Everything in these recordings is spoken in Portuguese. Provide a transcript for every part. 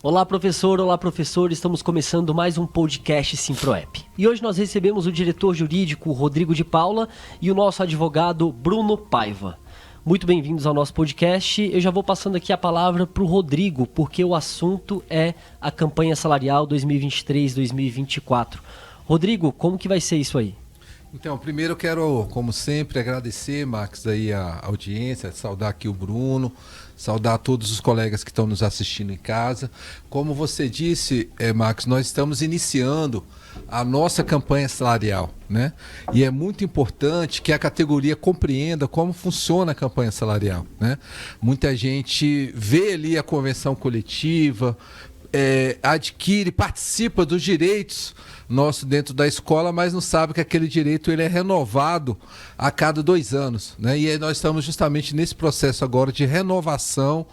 Olá, professor. Olá, professor. Estamos começando mais um podcast Simproep. E hoje nós recebemos o diretor jurídico Rodrigo de Paula e o nosso advogado Bruno Paiva. Muito bem-vindos ao nosso podcast. Eu já vou passando aqui a palavra para o Rodrigo, porque o assunto é a campanha salarial 2023-2024. Rodrigo, como que vai ser isso aí? Então, primeiro eu quero, como sempre, agradecer, Max, aí a audiência, saudar aqui o Bruno, saudar todos os colegas que estão nos assistindo em casa. Como você disse, Max, nós estamos iniciando a nossa campanha salarial, né? E é muito importante que a categoria compreenda como funciona a campanha salarial, né? Muita gente vê ali a convenção coletiva, adquire, participa dos direitos nossos dentro da escola, mas não sabe que aquele direito ele é renovado a cada 2 anos, né? E aí nós estamos justamente nesse processo agora de renovação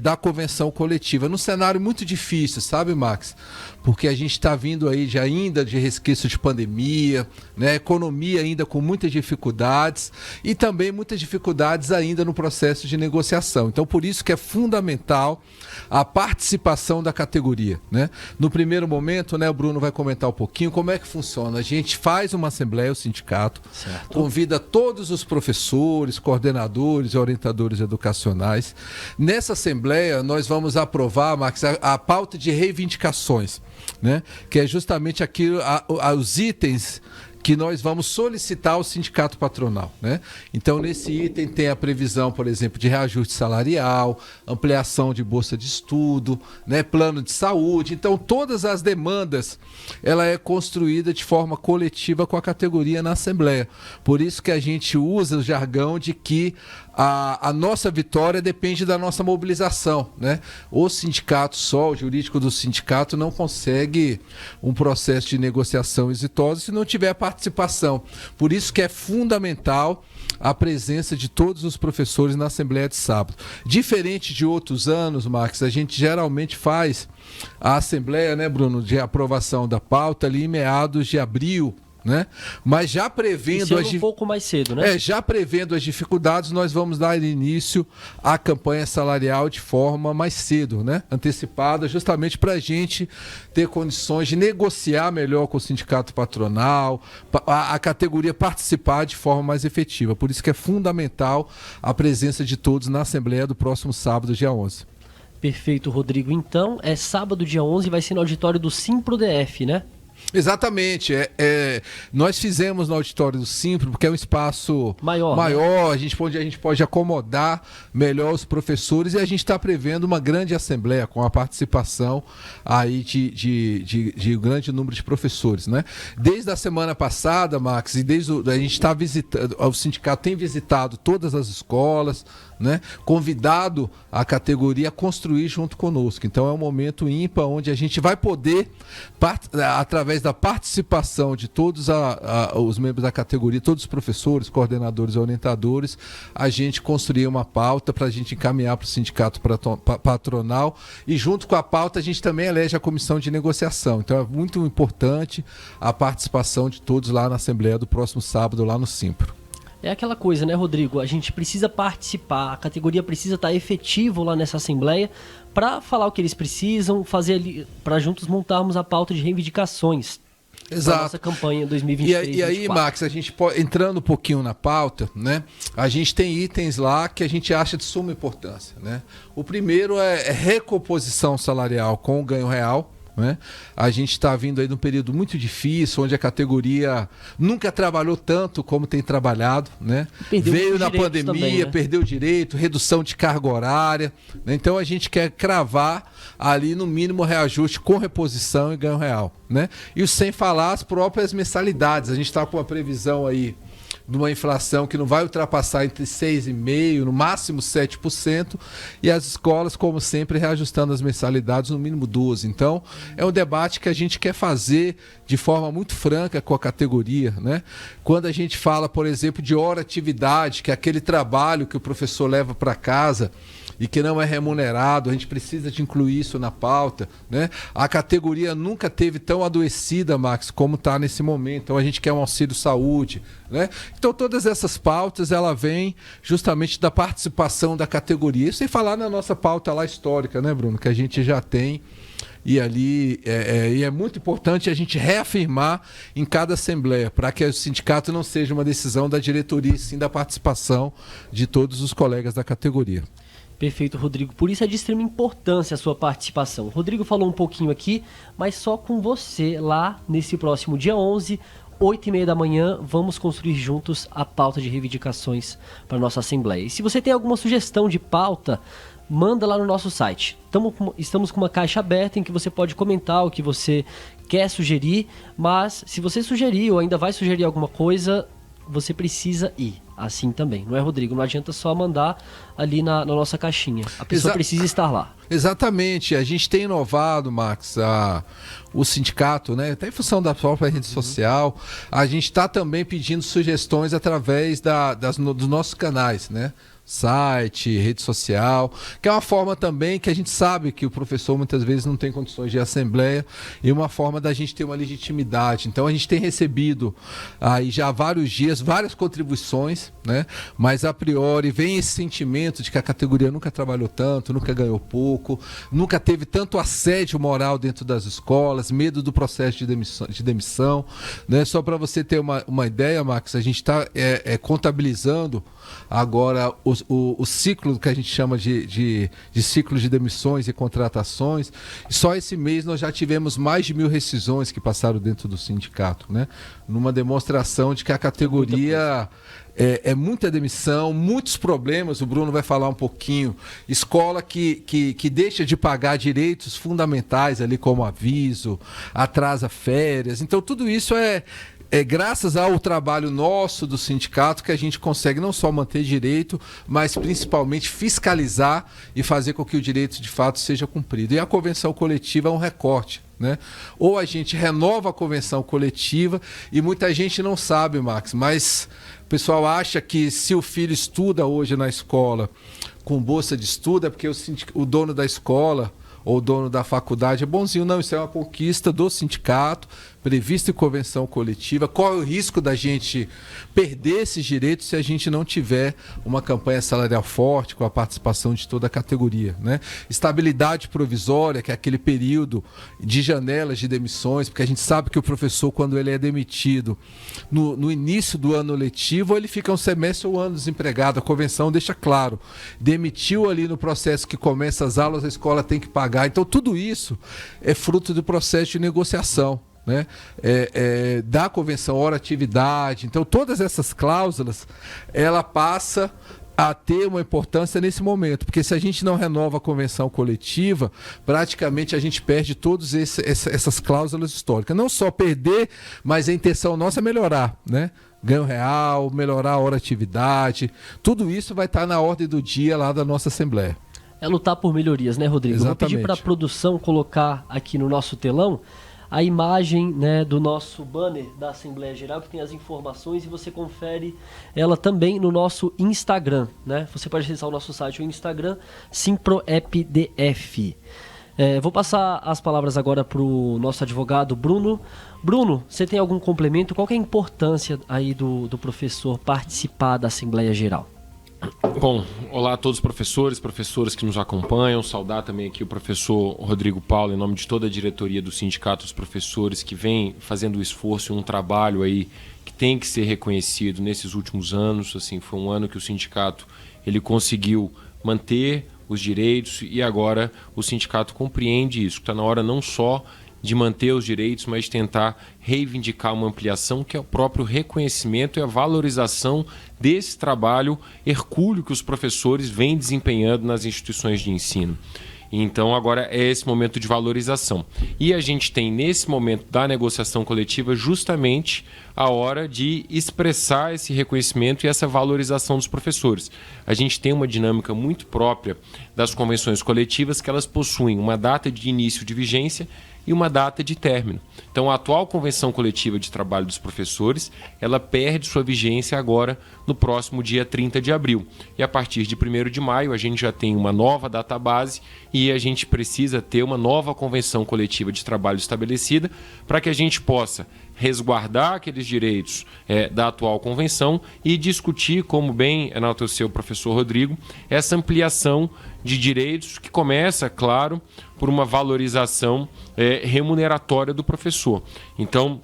da convenção coletiva, num cenário muito difícil, sabe, Max? Porque a gente está vindo aí ainda de resquício de pandemia, né? Economia ainda com muitas dificuldades e também muitas dificuldades ainda no processo de negociação. Então, por isso que é fundamental a participação da categoria, né? No primeiro momento, né, o Bruno vai comentar um pouquinho como é que funciona. A gente faz uma assembleia, o sindicato, certo, convida todos os professores, coordenadores e orientadores educacionais. Nessa assembleia, nós vamos aprovar, Max, a pauta de reivindicações, né? Que é justamente aquilo, os itens que nós vamos solicitar ao sindicato patronal, né? Então, nesse item tem a previsão, por exemplo, de reajuste salarial, ampliação de bolsa de estudo, né? Plano de saúde. Então, todas as demandas, ela é construída de forma coletiva com a categoria na Assembleia. Por isso que a gente usa o jargão de que a nossa vitória depende da nossa mobilização, né? O sindicato só, o jurídico do sindicato não consegue um processo de negociação exitoso se não tiver participação. Por isso que é fundamental a presença de todos os professores na Assembleia de sábado. Diferente de outros anos, Marcos, a gente geralmente faz a Assembleia, né, Bruno, de aprovação da pauta ali em meados de abril, né? Mas já prevendo um pouco mais cedo, né? Já prevendo as dificuldades, nós vamos dar início à campanha salarial de forma mais cedo, né? Antecipada, justamente para a gente ter condições de negociar melhor com o sindicato patronal, a categoria participar de forma mais efetiva. Por isso que é fundamental a presença de todos na Assembleia do próximo sábado, dia 11. Perfeito, Rodrigo. Então, é sábado, dia 11, vai ser no auditório do Simpro-DF, né? Exatamente, nós fizemos no auditório do Simpro, porque é um espaço maior, né? A gente pode acomodar melhor os professores e a gente está prevendo uma grande assembleia com a participação aí de um grande número de professores, né? Desde a semana passada, Max, e a gente está visitando, o sindicato tem visitado todas as escolas, né? Convidado a categoria a construir junto conosco. Então é um momento ímpar onde a gente vai poder, através da participação de todos os membros da categoria, todos os professores, coordenadores e orientadores, a gente construir uma pauta para a gente encaminhar para o sindicato patronal e junto com a pauta a gente também elege a comissão de negociação. Então é muito importante a participação de todos lá na Assembleia do próximo sábado lá no Simpro. É aquela coisa, né, Rodrigo? A gente precisa participar, a categoria precisa estar efetivo lá nessa assembleia para falar o que eles precisam, fazer ali, para juntos montarmos a pauta de reivindicações. Exato. Da nossa campanha 2023. E aí, Max, a gente entrando um pouquinho na pauta, né? A gente tem itens lá que a gente acha de suma importância, né? O primeiro é recomposição salarial com o ganho real, né? A gente está vindo aí num período muito difícil, onde a categoria nunca trabalhou tanto como tem trabalhado, né? Veio na pandemia, também, né? Perdeu direito, redução de carga horária, né? Então a gente quer cravar ali no mínimo reajuste com reposição e ganho real, né? E sem falar as próprias mensalidades. A gente está com uma previsão aí de uma inflação que não vai ultrapassar entre 6,5%, no máximo 7%, e as escolas, como sempre, reajustando as mensalidades no mínimo 12%. Então, é um debate que a gente quer fazer de forma muito franca com a categoria, né? Quando a gente fala, por exemplo, de hora-atividade, que é aquele trabalho que o professor leva para casa e que não é remunerado, a gente precisa de incluir isso na pauta, né? A categoria nunca teve tão adoecida, Max, como está nesse momento. Então a gente quer um auxílio saúde, né? Então todas essas pautas ela vem justamente da participação da categoria, sem falar na nossa pauta lá histórica, né, Bruno, que a gente já tem. E ali e é muito importante a gente reafirmar em cada assembleia, para que o sindicato não seja uma decisão da diretoria, e sim da participação de todos os colegas da categoria. Perfeito, Rodrigo. Por isso é de extrema importância a sua participação. O Rodrigo falou um pouquinho aqui, mas só com você lá nesse próximo dia 11, 8h30 da manhã, vamos construir juntos a pauta de reivindicações para a nossa Assembleia. E se você tem alguma sugestão de pauta, manda lá no nosso site. Estamos com uma caixa aberta em que você pode comentar o que você quer sugerir, mas se você sugerir ou ainda vai sugerir alguma coisa, você precisa ir assim também, não é, Rodrigo? Não adianta só mandar ali na nossa caixinha. A pessoa precisa estar lá. Exatamente. A gente tem inovado, Max, o sindicato, né? Até em função da própria rede social. A gente está também pedindo sugestões através dos nossos canais, né? Site, rede social, que é uma forma também que a gente sabe que o professor muitas vezes não tem condições de assembleia e uma forma da gente ter uma legitimidade. Então a gente tem recebido aí já há vários dias várias contribuições, né? Mas a priori vem esse sentimento de que a categoria nunca trabalhou tanto, nunca ganhou pouco, nunca teve tanto assédio moral dentro das escolas, medo do processo de demissão, né? Só para você ter uma ideia, Max, a gente está contabilizando agora o ciclo que a gente chama de ciclo de demissões e contratações. Só esse mês nós já tivemos mais de 1.000 rescisões que passaram dentro do sindicato, né? Numa demonstração de que a categoria é muita demissão, muitos problemas. O Bruno vai falar um pouquinho. Escola que deixa de pagar direitos fundamentais ali, como aviso, atrasa férias. Então tudo isso é graças ao trabalho nosso do sindicato que a gente consegue não só manter direito, mas principalmente fiscalizar e fazer com que o direito de fato seja cumprido. E a convenção coletiva é um recorte, né? Ou a gente renova a convenção coletiva e muita gente não sabe, Max, mas o pessoal acha que se o filho estuda hoje na escola com bolsa de estudo é porque o dono da escola ou o dono da faculdade é bonzinho. Não, isso é uma conquista do sindicato, previsto em convenção coletiva. Qual é o risco da gente perder esses direitos se a gente não tiver uma campanha salarial forte com a participação de toda a categoria, né? Estabilidade provisória, que é aquele período de janelas de demissões, porque a gente sabe que o professor, quando ele é demitido no início do ano letivo, ele fica um semestre ou um ano desempregado. A convenção deixa claro, demitiu ali no processo que começa as aulas, a escola tem que pagar. Então tudo isso é fruto do processo de negociação, né? Da convenção, hora atividade. Então todas essas cláusulas ela passa a ter uma importância nesse momento, porque se a gente não renova a convenção coletiva, praticamente a gente perde todas essas cláusulas históricas. Não só perder, mas a intenção nossa é melhorar, né? Ganho real, melhorar a hora atividade, tudo isso vai estar na ordem do dia lá da nossa Assembleia. É lutar por melhorias, né, Rodrigo? Exatamente. Eu vou pedir para a produção colocar aqui no nosso telão a imagem, né, do nosso banner da Assembleia Geral, que tem as informações, e você confere ela também no nosso Instagram, né? Você pode acessar o nosso site, o Instagram, SimproEPDF. Vou passar as palavras agora para o nosso advogado Bruno. Bruno, você tem algum complemento? Qual que é a importância aí do professor participar da Assembleia Geral? Bom, olá a todos os professores que nos acompanham. Saudar também aqui o professor Rodrigo Paulo, em nome de toda a diretoria do Sindicato dos Professores, que vem fazendo o esforço e um trabalho aí que tem que ser reconhecido nesses últimos anos. Assim, foi um ano que o sindicato ele conseguiu manter os direitos e agora o sindicato compreende isso. Está na hora não só de manter os direitos, mas tentar reivindicar uma ampliação que é o próprio reconhecimento e a valorização desse trabalho hercúleo que os professores vêm desempenhando nas instituições de ensino. Então agora é esse momento de valorização. E a gente tem nesse momento da negociação coletiva justamente a hora de expressar esse reconhecimento e essa valorização dos professores. A gente tem uma dinâmica muito própria das convenções coletivas, que elas possuem uma data de início de vigência e uma data de término. Então, a atual Convenção Coletiva de Trabalho dos Professores, ela perde sua vigência agora no próximo dia 30 de abril. E a partir de 1º de maio, a gente já tem uma nova database e a gente precisa ter uma nova Convenção Coletiva de Trabalho estabelecida para que a gente possa resguardar aqueles direitos da atual convenção e discutir, como bem enalteceu o professor Rodrigo, essa ampliação de direitos que começa, claro, por uma valorização remuneratória do professor. Então,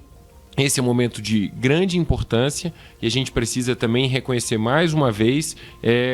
esse é um momento de grande importância e a gente precisa também reconhecer mais uma vez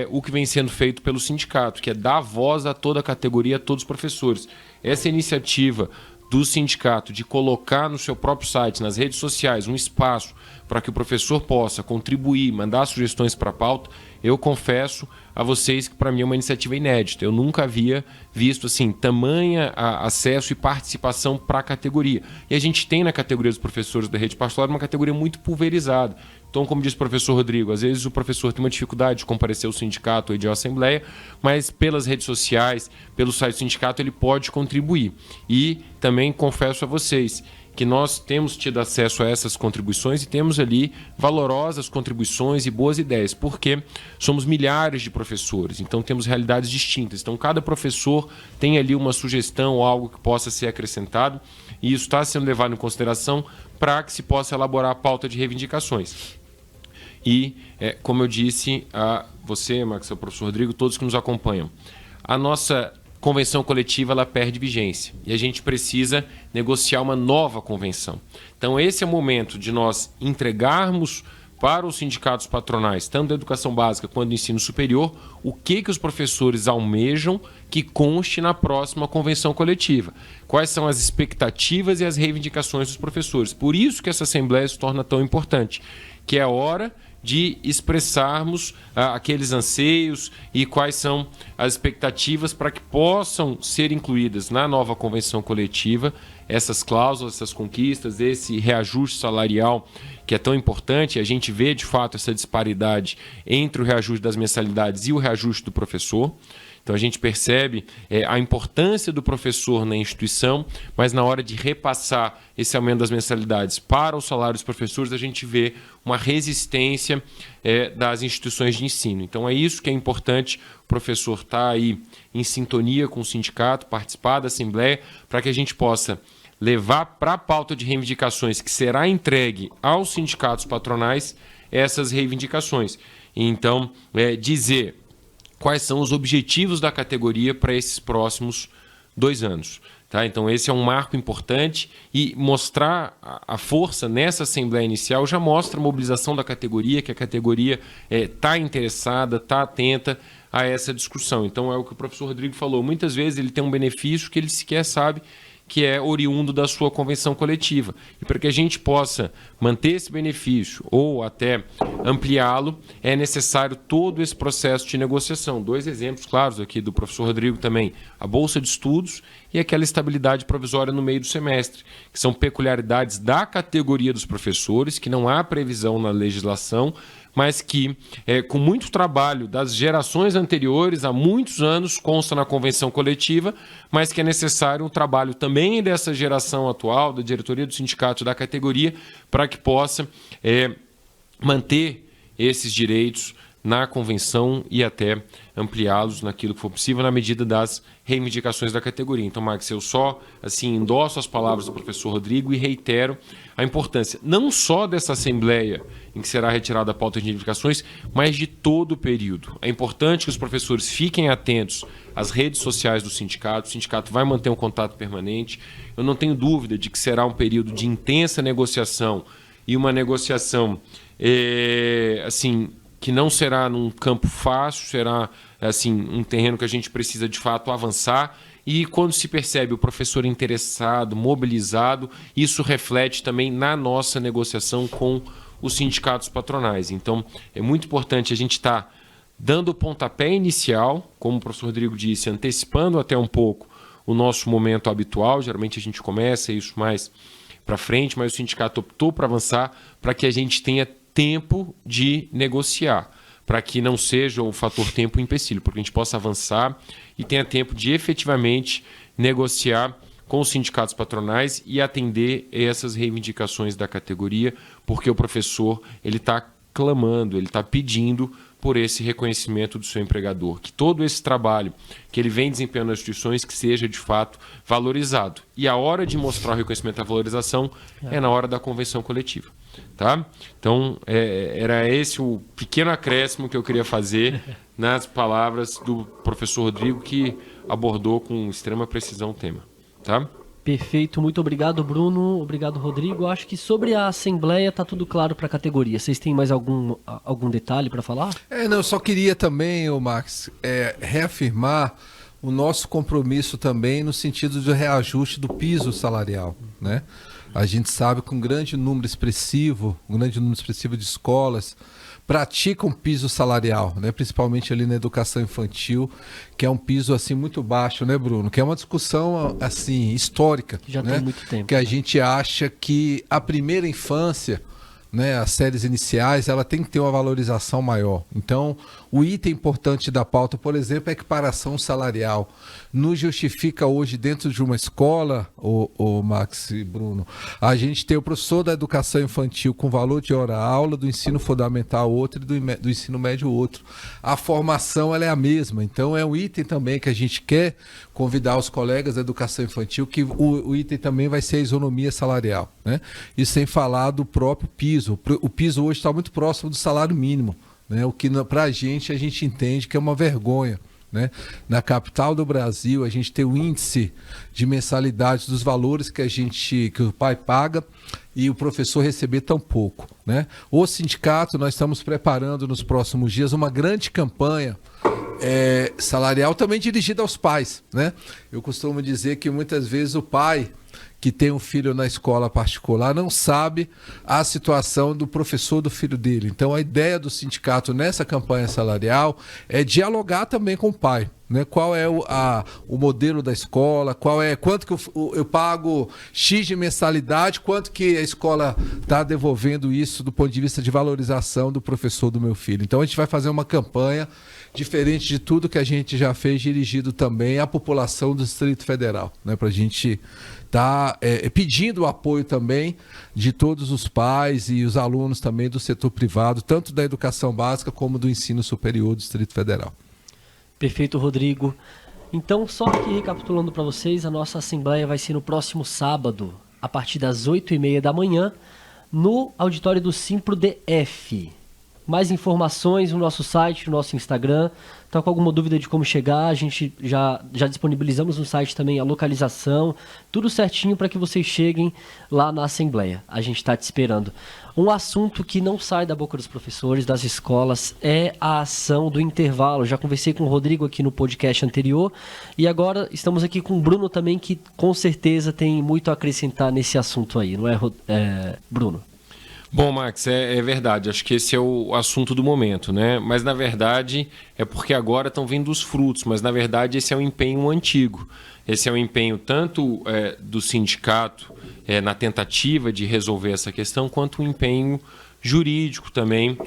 o que vem sendo feito pelo sindicato, que é dar voz a toda a categoria, a todos os professores. Essa iniciativa do sindicato de colocar no seu próprio site, nas redes sociais, um espaço para que o professor possa contribuir, mandar sugestões para a pauta, eu confesso a vocês que para mim é uma iniciativa inédita. Eu nunca havia visto assim tamanha acesso e participação para a categoria. E a gente tem na categoria dos professores da rede pastoral uma categoria muito pulverizada. Então, como disse o professor Rodrigo, às vezes o professor tem uma dificuldade de comparecer ao sindicato ou de uma assembleia, mas pelas redes sociais, pelo site do sindicato, ele pode contribuir. E também confesso a vocês que nós temos tido acesso a essas contribuições e temos ali valorosas contribuições e boas ideias, porque somos milhares de professores, então temos realidades distintas. Então, cada professor tem ali uma sugestão ou algo que possa ser acrescentado e isso está sendo levado em consideração para que se possa elaborar a pauta de reivindicações. E, como eu disse a você, Max, ao professor Rodrigo, todos que nos acompanham, a nossa convenção coletiva ela perde vigência e a gente precisa negociar uma nova convenção. Então, esse é o momento de nós entregarmos para os sindicatos patronais, tanto da educação básica quanto do ensino superior, o que os professores almejam que conste na próxima convenção coletiva. Quais são as expectativas e as reivindicações dos professores. Por isso que essa assembleia se torna tão importante, que é a hora de expressarmos aqueles anseios e quais são as expectativas para que possam ser incluídas na nova convenção coletiva essas cláusulas, essas conquistas, esse reajuste salarial que é tão importante. A gente vê de fato essa disparidade entre o reajuste das mensalidades e o reajuste do professor. Então a gente percebe a importância do professor na instituição, mas na hora de repassar esse aumento das mensalidades para o salário dos professores, a gente vê uma resistência das instituições de ensino. Então é isso que é importante, o professor estar aí em sintonia com o sindicato, participar da assembleia, para que a gente possa levar para a pauta de reivindicações que será entregue aos sindicatos patronais essas reivindicações. Então, dizer quais são os objetivos da categoria para esses próximos 2 anos. Tá? Então, esse é um marco importante e mostrar a força nessa assembleia inicial já mostra a mobilização da categoria, que a categoria está interessada, está atenta a essa discussão. Então, é o que o professor Rodrigo falou. Muitas vezes ele tem um benefício que ele sequer sabe que é oriundo da sua convenção coletiva. E para que a gente possa manter esse benefício ou até ampliá-lo, é necessário todo esse processo de negociação. 2 exemplos claros aqui do professor Rodrigo também, a Bolsa de Estudos e aquela estabilidade provisória no meio do semestre, que são peculiaridades da categoria dos professores, que não há previsão na legislação, mas que, com muito trabalho das gerações anteriores, há muitos anos, consta na convenção coletiva, mas que é necessário um trabalho também dessa geração atual, da diretoria do sindicato da categoria, para que possa manter esses direitos na convenção e até ampliá-los naquilo que for possível na medida das reivindicações da categoria. Então, Max, eu só endosso as palavras do professor Rodrigo e reitero a importância não só dessa assembleia em que será retirada a pauta de reivindicações, mas de todo o período. É importante que os professores fiquem atentos às redes sociais do sindicato. O sindicato vai manter um contato permanente. Eu não tenho dúvida de que será um período de intensa negociação e uma negociação que não será num campo fácil, será um terreno que a gente precisa de fato avançar. E quando se percebe o professor interessado, mobilizado, isso reflete também na nossa negociação com os sindicatos patronais. Então, é muito importante a gente estar dando o pontapé inicial, como o professor Rodrigo disse, antecipando até um pouco o nosso momento habitual. Geralmente a gente começa isso mais para frente, mas o sindicato optou para avançar para que a gente tenha tempo de negociar, para que não seja o fator tempo um empecilho, porque a gente possa avançar e tenha tempo de efetivamente negociar com os sindicatos patronais e atender essas reivindicações da categoria, porque o professor ele está reclamando, ele está pedindo por esse reconhecimento do seu empregador, que todo esse trabalho que ele vem desempenhando nas instituições que seja de fato valorizado. E a hora de mostrar o reconhecimento da valorização é na hora da convenção coletiva. Tá? Então, era esse o pequeno acréscimo que eu queria fazer nas palavras do professor Rodrigo, que abordou com extrema precisão o tema. Tá? Perfeito, muito obrigado, Bruno. Obrigado, Rodrigo. Acho que sobre a Assembleia está tudo claro para a categoria. Vocês têm mais algum detalhe para falar? Não, eu só queria também, Max, reafirmar o nosso compromisso também no sentido de reajuste do piso salarial, né? A gente sabe que um grande número expressivo de escolas praticam piso salarial, né? Principalmente ali na educação infantil, que é um piso assim muito baixo, né, Bruno? Que é uma discussão assim histórica, já né? Tem muito tempo. Que a gente acha que a primeira infância, né, as séries iniciais, ela tem que ter uma valorização maior. Então, o item importante da pauta, por exemplo, é a equiparação salarial. Nos justifica hoje, dentro de uma escola, o Max e Bruno, a gente tem o professor da educação infantil com valor de hora-aula, do ensino fundamental outro e do ensino médio outro. A formação ela é a mesma. Então, é um item também que a gente quer convidar os colegas da educação infantil, que o item também vai ser a isonomia salarial, né? E sem falar do próprio piso. O piso hoje está muito próximo do salário mínimo, né? O que para a gente entende que é uma vergonha, né? Na capital do Brasil, a gente tem o índice de mensalidade dos valores que o pai paga e o professor receber tão pouco, né? O sindicato, nós estamos preparando nos próximos dias uma grande campanha salarial também dirigida aos pais, né? Eu costumo dizer que muitas vezes o pai que tem um filho na escola particular não sabe a situação do professor do filho dele. Então a ideia do sindicato nessa campanha salarial é dialogar também com o pai, né? Qual é o modelo da escola, quanto que eu pago X de mensalidade, quanto que a escola está devolvendo isso do ponto de vista de valorização do professor do meu filho. Então a gente vai fazer uma campanha diferente de tudo que a gente já fez, dirigido também à população do Distrito Federal, né? Para a gente estar pedindo o apoio também de todos os pais e os alunos também do setor privado, tanto da educação básica como do ensino superior do Distrito Federal. Perfeito, Rodrigo. Então, só aqui recapitulando para vocês, a nossa assembleia vai ser no próximo sábado, a partir das 8h30 da manhã, no auditório do Simpro-DF. Mais informações no nosso site, no nosso Instagram. Está com alguma dúvida de como chegar, a gente já disponibilizamos no site também a localização, tudo certinho para que vocês cheguem lá na Assembleia. A gente está te esperando. Um assunto que não sai da boca dos professores, das escolas, é a ação do intervalo. Já conversei com o Rodrigo aqui no podcast anterior e agora estamos aqui com o Bruno também, que com certeza tem muito a acrescentar nesse assunto aí, não é, Bruno? Bom, Max, é verdade. Acho que esse é o assunto do momento, né? Mas, na verdade, é porque agora estão vindo os frutos. Mas, na verdade, esse é um empenho antigo. Esse é um empenho tanto do sindicato na tentativa de resolver essa questão, quanto um empenho jurídico também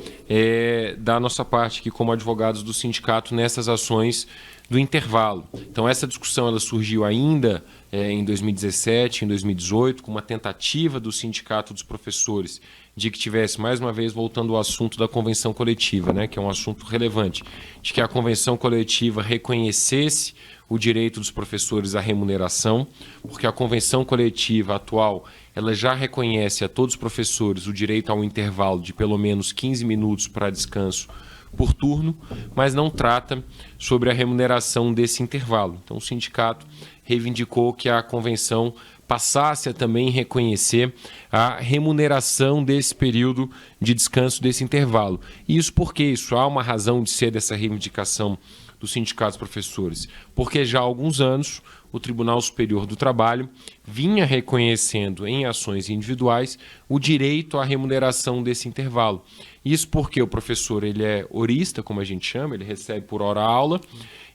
da nossa parte, aqui como advogados do sindicato, nessas ações do intervalo. Então, essa discussão ela surgiu ainda em 2017, em 2018, com uma tentativa do Sindicato dos Professores de que tivesse, mais uma vez, voltando ao assunto da convenção coletiva, né, que é um assunto relevante, de que a convenção coletiva reconhecesse o direito dos professores à remuneração, porque a convenção coletiva atual ela já reconhece a todos os professores o direito ao intervalo de pelo menos 15 minutos para descanso por turno, mas não trata sobre a remuneração desse intervalo. Então, o sindicato reivindicou que a convenção passasse a também reconhecer a remuneração desse período de descanso, desse intervalo. E isso porque isso há uma razão de ser dessa reivindicação dos sindicatos professores, porque já há alguns anos o Tribunal Superior do Trabalho vinha reconhecendo em ações individuais o direito à remuneração desse intervalo. Isso porque o professor ele é horista, como a gente chama, ele recebe por hora aula,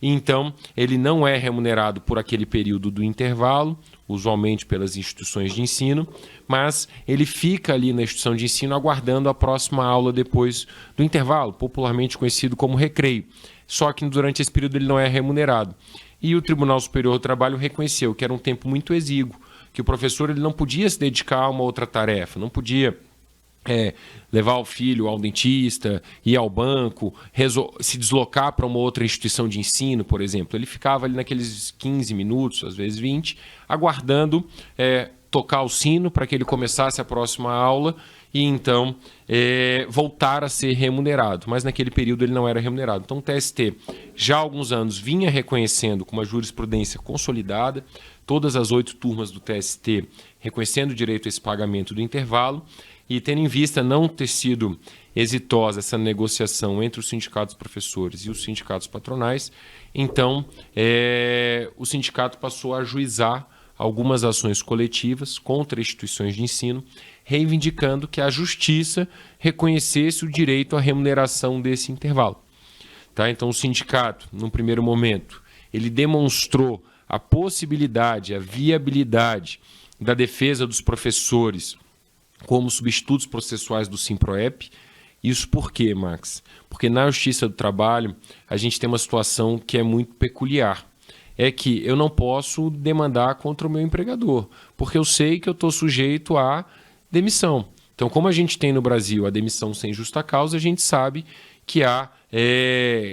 e então ele não é remunerado por aquele período do intervalo, usualmente pelas instituições de ensino, mas ele fica ali na instituição de ensino aguardando a próxima aula depois do intervalo, popularmente conhecido como recreio. Só que durante esse período ele não é remunerado. E o Tribunal Superior do Trabalho reconheceu que era um tempo muito exíguo, que o professor ele não podia se dedicar a uma outra tarefa, não podia levar o filho ao dentista, ir ao banco, se deslocar para uma outra instituição de ensino, por exemplo. Ele ficava ali naqueles 15 minutos, às vezes 20, aguardando tocar o sino para que ele começasse a próxima aula e então voltar a ser remunerado. Mas naquele período ele não era remunerado. Então o TST já há alguns anos vinha reconhecendo com uma jurisprudência consolidada, todas as 8 turmas do TST reconhecendo o direito a esse pagamento do intervalo, e tendo em vista não ter sido exitosa essa negociação entre os sindicatos professores e os sindicatos patronais, então o sindicato passou a ajuizar algumas ações coletivas contra instituições de ensino, reivindicando que a justiça reconhecesse o direito à remuneração desse intervalo. Tá? Então o sindicato, num primeiro momento, ele demonstrou a possibilidade, a viabilidade da defesa dos professores como substitutos processuais do SIMPROEP. Isso por quê, Max? Porque na Justiça do Trabalho a gente tem uma situação que é muito peculiar. É que eu não posso demandar contra o meu empregador, porque eu sei que eu estou sujeito à demissão. Então, como a gente tem no Brasil a demissão sem justa causa, a gente sabe que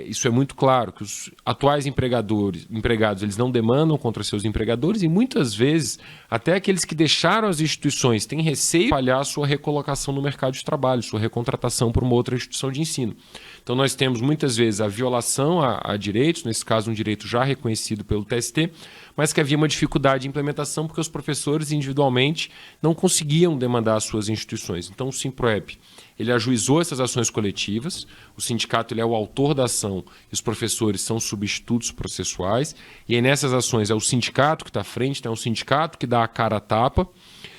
isso é muito claro, que os atuais empregados eles não demandam contra seus empregadores e muitas vezes até aqueles que deixaram as instituições têm receio de falhar sua recolocação no mercado de trabalho, sua recontratação por uma outra instituição de ensino. Então nós temos muitas vezes a violação a direitos, nesse caso um direito já reconhecido pelo TST, mas que havia uma dificuldade de implementação porque os professores individualmente não conseguiam demandar as suas instituições. Então o SIMPROEP ele ajuizou essas ações coletivas, o sindicato ele é o autor da ação e os professores são substitutos processuais, e aí nessas ações é o sindicato que está à frente, é o sindicato que dá a cara a tapa,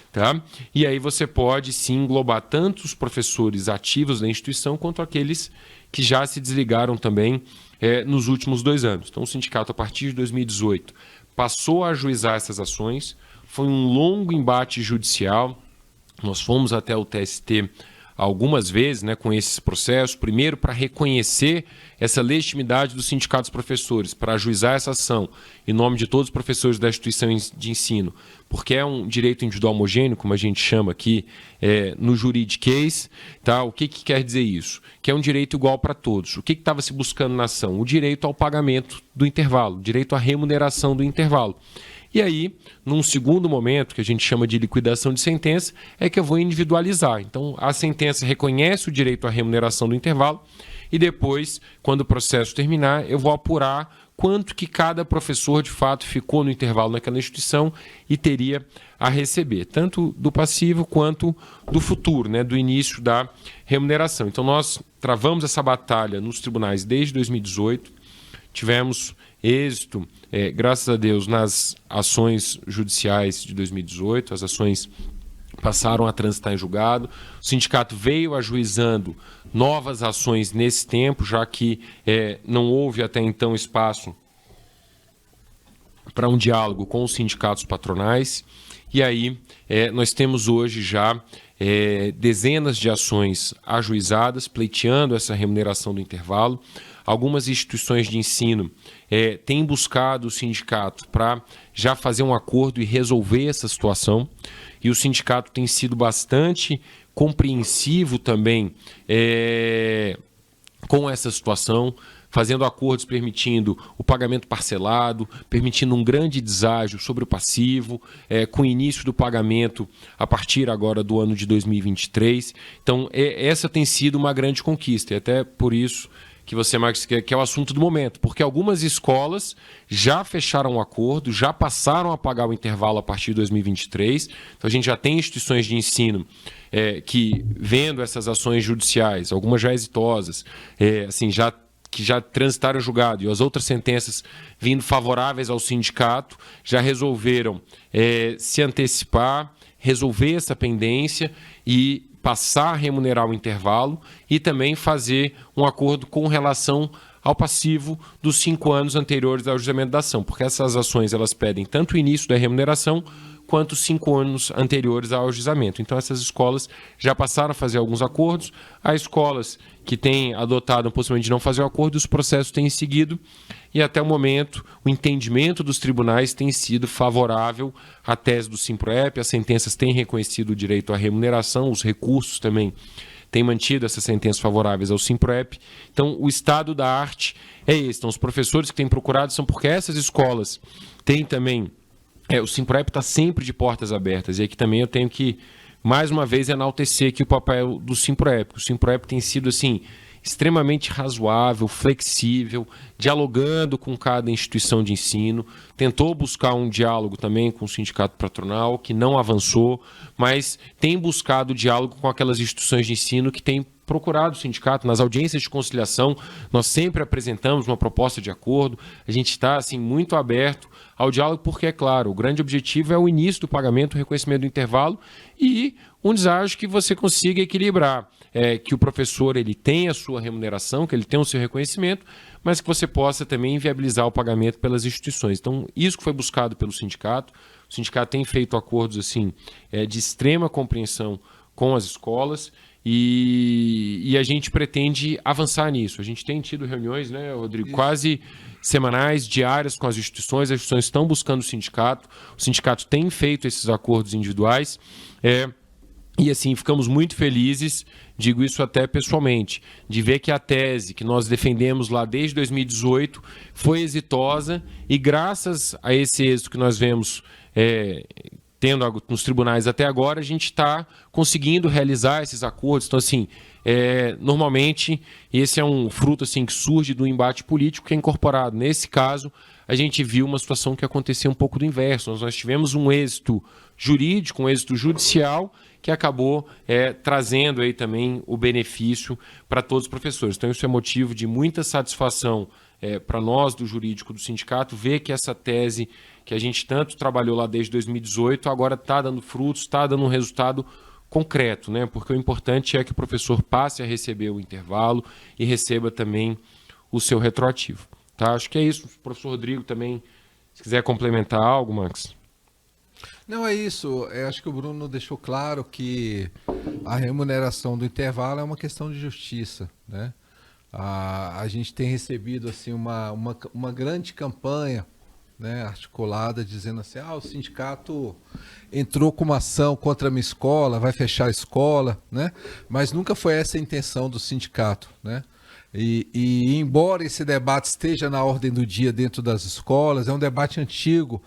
tá? E aí você pode sim englobar tanto os professores ativos da instituição quanto aqueles que já se desligaram também nos últimos 2 anos. Então o sindicato, a partir de 2018, passou a ajuizar essas ações, foi um longo embate judicial, nós fomos até o TST algumas vezes, né, com esses processos, primeiro para reconhecer essa legitimidade dos sindicatos professores, para ajuizar essa ação em nome de todos os professores da instituição de ensino, porque é um direito individual homogêneo, como a gente chama aqui no juridiquês. Tá? O que quer dizer isso? Que é um direito igual para todos. O que estava se buscando na ação? O direito ao pagamento do intervalo, o direito à remuneração do intervalo. E aí, num segundo momento, que a gente chama de liquidação de sentença, é que eu vou individualizar. Então, a sentença reconhece o direito à remuneração do intervalo e depois, quando o processo terminar, eu vou apurar quanto que cada professor, de fato, ficou no intervalo naquela instituição e teria a receber, tanto do passivo quanto do futuro, né, do início da remuneração. Então, nós travamos essa batalha nos tribunais desde 2018, tivemos êxito, graças a Deus, nas ações judiciais de 2018, as ações passaram a transitar em julgado, o sindicato veio ajuizando novas ações nesse tempo, já que não houve até então espaço para um diálogo com os sindicatos patronais, e aí nós temos hoje já dezenas de ações ajuizadas, pleiteando essa remuneração do intervalo. Algumas instituições de ensino têm buscado o sindicato para já fazer um acordo e resolver essa situação, e o sindicato tem sido bastante compreensivo também com essa situação, fazendo acordos permitindo o pagamento parcelado, permitindo um grande deságio sobre o passivo, com o início do pagamento a partir agora do ano de 2023. Então, essa tem sido uma grande conquista, e até por isso que você, Marcos, que é o assunto do momento, porque algumas escolas já fecharam um acordo, já passaram a pagar o intervalo a partir de 2023. Então a gente já tem instituições de ensino que, vendo essas ações judiciais, algumas já exitosas, que já transitaram julgado, e as outras sentenças vindo favoráveis ao sindicato, já resolveram se antecipar, resolver essa pendência e passar a remunerar o intervalo e também fazer um acordo com relação ao passivo dos 5 anos anteriores ao julgamento da ação, porque essas ações elas pedem tanto o início da remuneração quanto os 5 anos anteriores ao ajuizamento. Então, essas escolas já passaram a fazer alguns acordos. Há escolas que têm adotado a possibilidade de não fazer o acordo, os processos têm seguido, e até o momento o entendimento dos tribunais tem sido favorável à tese do Simproep, as sentenças têm reconhecido o direito à remuneração, os recursos também têm mantido essas sentenças favoráveis ao Simproep. Então, o estado da arte é esse. Então, os professores que têm procurado são porque essas escolas têm também... o Simproep está sempre de portas abertas, e aqui também eu tenho que, mais uma vez, enaltecer aqui o papel do Simproep. O Simproep tem sido assim, extremamente razoável, flexível, dialogando com cada instituição de ensino, tentou buscar um diálogo também com o sindicato patronal, que não avançou, mas tem buscado diálogo com aquelas instituições de ensino que têm procurado o sindicato. Nas audiências de conciliação, nós sempre apresentamos uma proposta de acordo, a gente está assim, muito aberto ao diálogo, porque, é claro, o grande objetivo é o início do pagamento, o reconhecimento do intervalo e um deságio que você consiga equilibrar, que o professor ele tenha a sua remuneração, que ele tenha o seu reconhecimento, mas que você possa também viabilizar o pagamento pelas instituições. Então, isso que foi buscado pelo sindicato. O sindicato tem feito acordos assim, de extrema compreensão com as escolas, e a gente pretende avançar nisso. A gente tem tido reuniões, né, Rodrigo, quase semanais, diárias com as instituições estão buscando o sindicato tem feito esses acordos individuais, e assim, ficamos muito felizes, digo isso até pessoalmente, de ver que a tese que nós defendemos lá desde 2018 foi exitosa, e graças a esse êxito que nós vemos tendo nos tribunais até agora, a gente está conseguindo realizar esses acordos. Então, assim, normalmente, esse é um fruto assim, que surge do embate político que é incorporado. Nesse caso, a gente viu uma situação que aconteceu um pouco do inverso. Nós tivemos um êxito jurídico, um êxito judicial, que acabou trazendo aí também o benefício para todos os professores. Então, isso é motivo de muita satisfação para nós, do jurídico do sindicato, ver que essa tese que a gente tanto trabalhou lá desde 2018, agora está dando frutos, está dando um resultado concreto, né? Porque o importante é que o professor passe a receber o intervalo e receba também o seu retroativo. Tá? Acho que é isso. O professor Rodrigo também, se quiser complementar algo, Max. Não, é isso. Eu acho que o Bruno deixou claro que a remuneração do intervalo é uma questão de justiça, né? A gente tem recebido assim, uma grande campanha, né, articulada, dizendo assim, o sindicato entrou com uma ação contra a minha escola, vai fechar a escola, né? Mas nunca foi essa a intenção do sindicato, né? E embora esse debate esteja na ordem do dia dentro das escolas, é um debate antigo,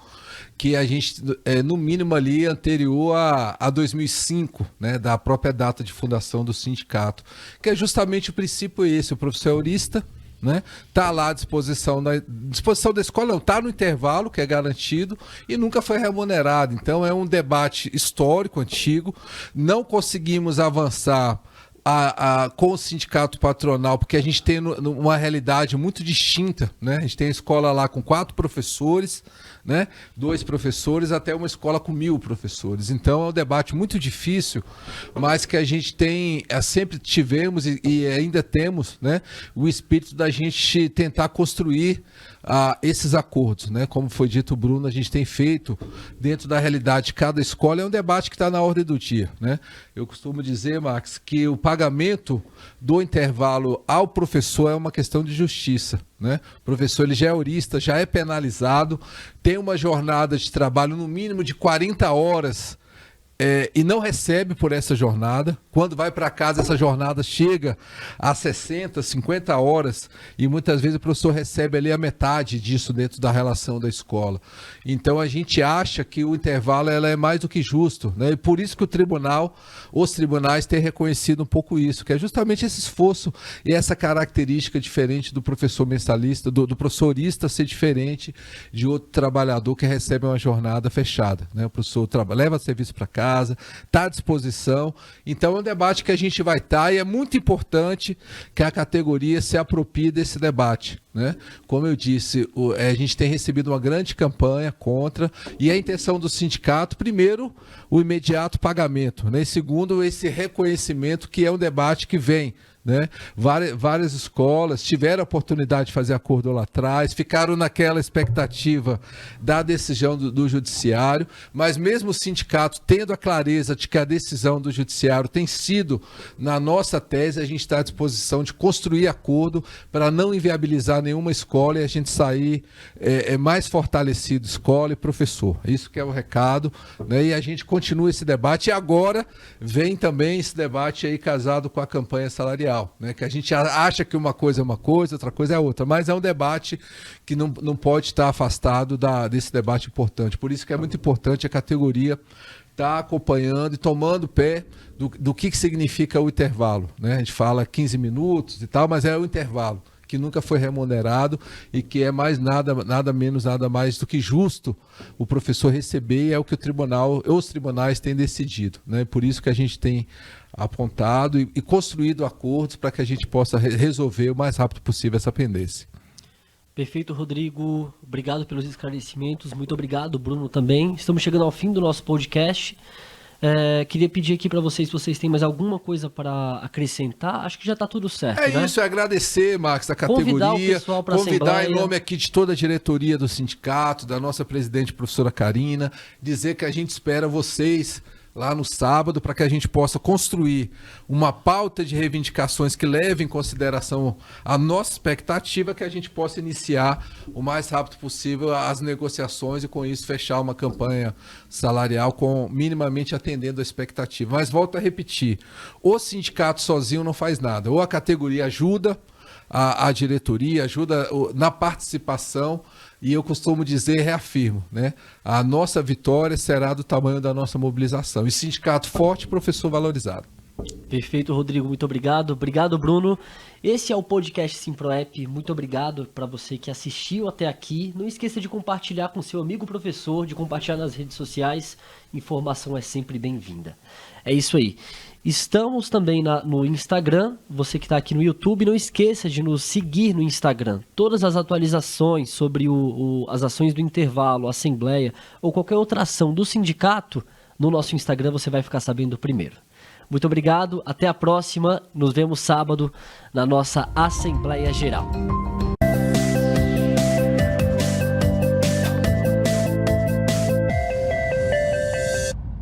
que a gente, no mínimo ali, anterior a 2005, né, da própria data de fundação do sindicato, que é justamente o princípio esse, o professor eurista, né, tá lá à disposição da escola, não, tá no intervalo, que é garantido, e nunca foi remunerado. Então é um debate histórico, antigo, não conseguimos avançar com o sindicato patronal, porque a gente tem uma realidade muito distinta, né? A gente tem a escola lá com 4 professores, né? 2 professores, até uma escola com 1000 professores. Então é um debate muito difícil, mas que a gente tem, sempre tivemos e ainda temos, né? O espírito da gente tentar construir esses acordos, né? Como foi dito, Bruno, a gente tem feito dentro da realidade de cada escola, é um debate que está na ordem do dia, né? Eu costumo dizer, Max, que o pagamento do intervalo ao professor é uma questão de justiça, né? O professor ele já é eurista, já é penalizado, tem uma jornada de trabalho no mínimo de 40 horas e não recebe por essa jornada. Quando vai para casa, essa jornada chega a 60, 50 horas e muitas vezes o professor recebe ali a metade disso dentro da relação da escola. Então a gente acha que o intervalo ela é mais do que justo, né? E por isso que os tribunais têm reconhecido um pouco isso, que é justamente esse esforço e essa característica diferente do professor mensalista, do professorista ser diferente de outro trabalhador que recebe uma jornada fechada, né? O professor leva serviço para casa, está à disposição. Então é um debate que a gente vai estar, e é muito importante que a categoria se aproprie desse debate, né? Como eu disse, a gente tem recebido uma grande campanha contra, e a intenção do sindicato, primeiro, o imediato pagamento, né? E segundo, esse reconhecimento, que é um debate que vem né? Várias escolas tiveram a oportunidade de fazer acordo lá atrás, ficaram naquela expectativa da decisão do judiciário, mas mesmo o sindicato tendo a clareza de que a decisão do judiciário tem sido, na nossa tese, a gente está à disposição de construir acordo para não inviabilizar nenhuma escola e a gente sair mais fortalecido, escola e professor. Isso que é o recado, né? E a gente continua esse debate e agora vem também esse debate aí casado com a campanha salarial. Né, que a gente acha que uma coisa é uma coisa, outra coisa é outra, mas é um debate que não pode estar afastado desse debate importante. Por isso que é muito importante a categoria estar acompanhando e tomando pé do que significa o intervalo. Né? A gente fala 15 minutos e tal, mas é o intervalo que nunca foi remunerado e que é mais nada menos, nada mais do que justo o professor receber, e é o que os tribunais têm decidido. Né? Por isso que a gente tem apontado e construído acordos para que a gente possa resolver o mais rápido possível essa pendência. Perfeito, Rodrigo. Obrigado pelos esclarecimentos. Muito obrigado, Bruno, também. Estamos chegando ao fim do nosso podcast. Queria pedir aqui para vocês, se vocês têm mais alguma coisa para acrescentar. Acho que já está tudo certo, né? Isso, agradecer, Max, a categoria. Convidar o pessoal para a Assembleia. Em nome aqui de toda a diretoria do sindicato, da nossa presidente, professora Karina, dizer que a gente espera vocês lá no sábado para que a gente possa construir uma pauta de reivindicações que leve em consideração a nossa expectativa, que a gente possa iniciar o mais rápido possível as negociações e com isso fechar uma campanha salarial minimamente atendendo a expectativa. Mas volto a repetir, o sindicato sozinho não faz nada, ou a categoria ajuda, a diretoria ajuda na participação. E eu costumo dizer, reafirmo, né? A nossa vitória será do tamanho da nossa mobilização. E sindicato forte, professor valorizado. Perfeito, Rodrigo. Muito obrigado. Obrigado, Bruno. Esse é o podcast Simproep. Muito obrigado para você que assistiu até aqui. Não esqueça de compartilhar com seu amigo professor, de compartilhar nas redes sociais. Informação é sempre bem-vinda. É isso aí. Estamos também no Instagram, você que está aqui no YouTube, não esqueça de nos seguir no Instagram. Todas as atualizações sobre as ações do intervalo, assembleia ou qualquer outra ação do sindicato, no nosso Instagram você vai ficar sabendo primeiro. Muito obrigado, até a próxima, nos vemos sábado na nossa Assembleia Geral.